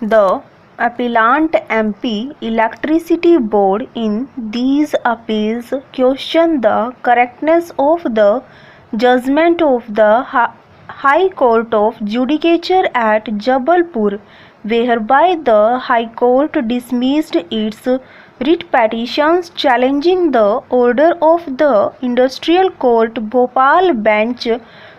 The appellant MP Electricity Board in these appeals questioned the correctness of the judgment of the High Court of Judicature at Jabalpur, whereby the High Court dismissed its writ petitions challenging the order of the Industrial Court Bhopal bench,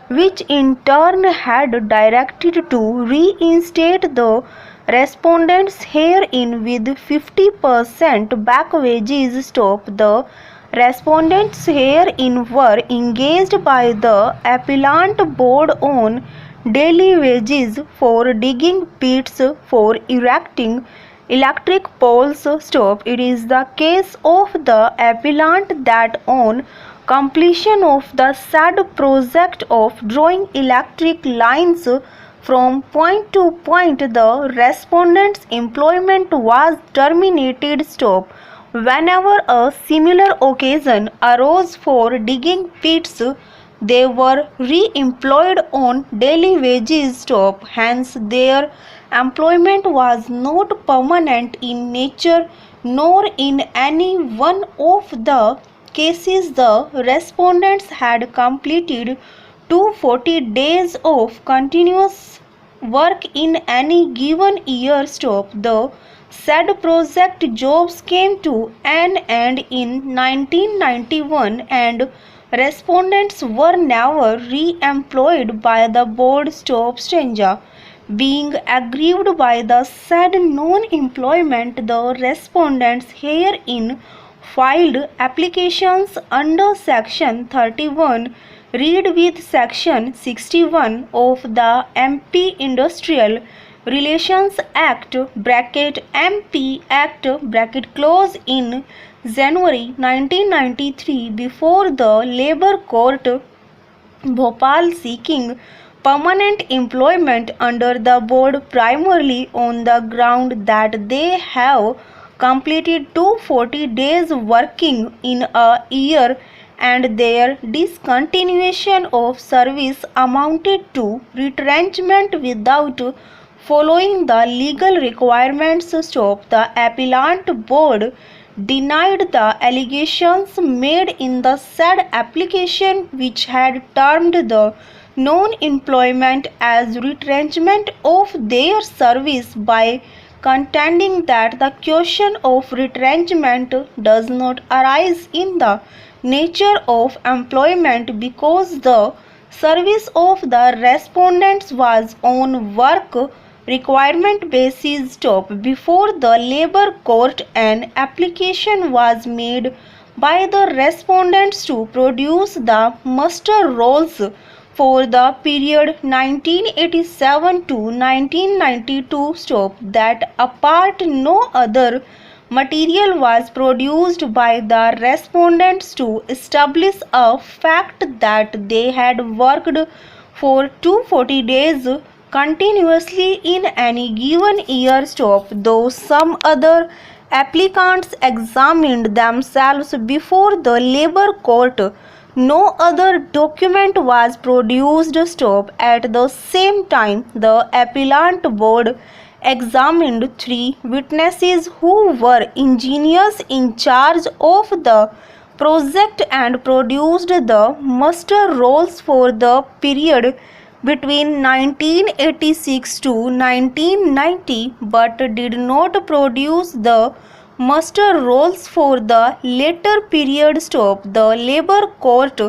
which in turn had directed to reinstate the respondents herein with 50% back wages. The respondents herein were engaged by the appellant board on daily wages for digging pits for erecting electric poles. It is the case of the appellant that on completion of the said project of drawing electric lines from point to point, the respondent's employment was terminated. Whenever a similar occasion arose for digging pits, they were re-employed on daily wages. Hence, their employment was not permanent in nature, nor in any one of the cases the respondents had completed 240 days of continuous work in any given year. The said project jobs came to an end in 1991 and respondents were never re-employed by the board. Being aggrieved by the said non-employment, the respondents herein filed applications under Section 31 read with Section 61 of the MP Industrial Relations Act (MP Act) in January 1993 before the Labour Court Bhopal, seeking permanent employment under the board primarily on the ground that they have completed 240 days working in a year and their discontinuation of service amounted to retrenchment without following the legal requirements. The appellant board denied the allegations made in the said application, which had termed the non-employment as retrenchment of their service, by contending that the question of retrenchment does not arise in the nature of employment because the service of the respondents was on work requirement basis. Before the Labour Court, an application was made by the respondents to produce the muster rolls for the period 1987 to 1992. That apart no other material was produced by the respondents to establish a fact that they had worked for 240 days continuously in any given year. Though some other applicants examined themselves before the Labour Court, no other document was produced. At the same time, the appellant board examined 3 witnesses who were engineers in charge of the project and produced the muster rolls for the period between 1986 to 1990, but did not produce the muster rolls for the later period. The Labour Court,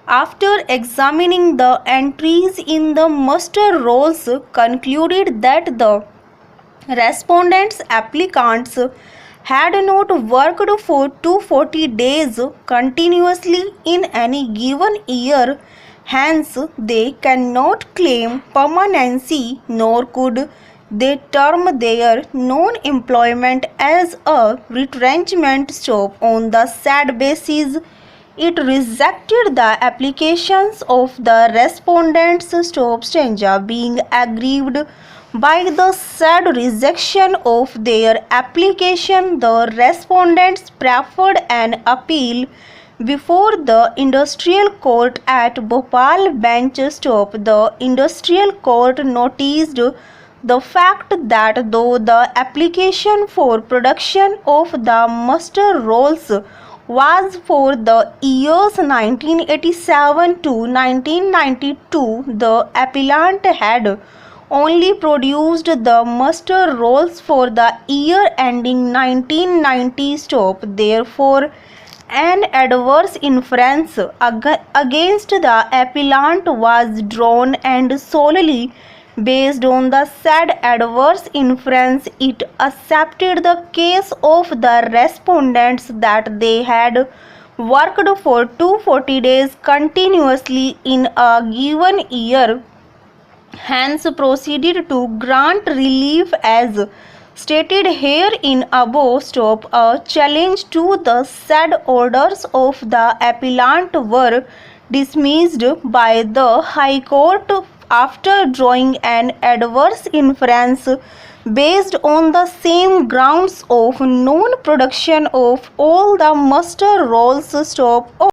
after examining the entries in the muster rolls, concluded that the respondents applicants had not worked for 240 days continuously in any given year. Hence, they cannot claim permanency, nor could they term their non-employment as a retrenchment. On the said basis, it rejected the applications of the respondents. Being aggrieved by the said rejection of their application, the respondents preferred an appeal before the Industrial Court at Bhopal bench. The Industrial Court noticed the fact that though the application for production of the mustard rolls was for the years 1987 to 1992, the appellant had only produced the mustard rolls for the year ending 1990 stop. Therefore, an adverse inference against the appellant was drawn, and solely based on the said adverse inference, it accepted the case of the respondents that they had worked for 240 days continuously in a given year, hence proceeded to grant relief as stated here in above stop. A challenge to the said orders of the appellant were dismissed by the High Court after drawing an adverse inference based on the same grounds of non-production of all the mustard rolls stop.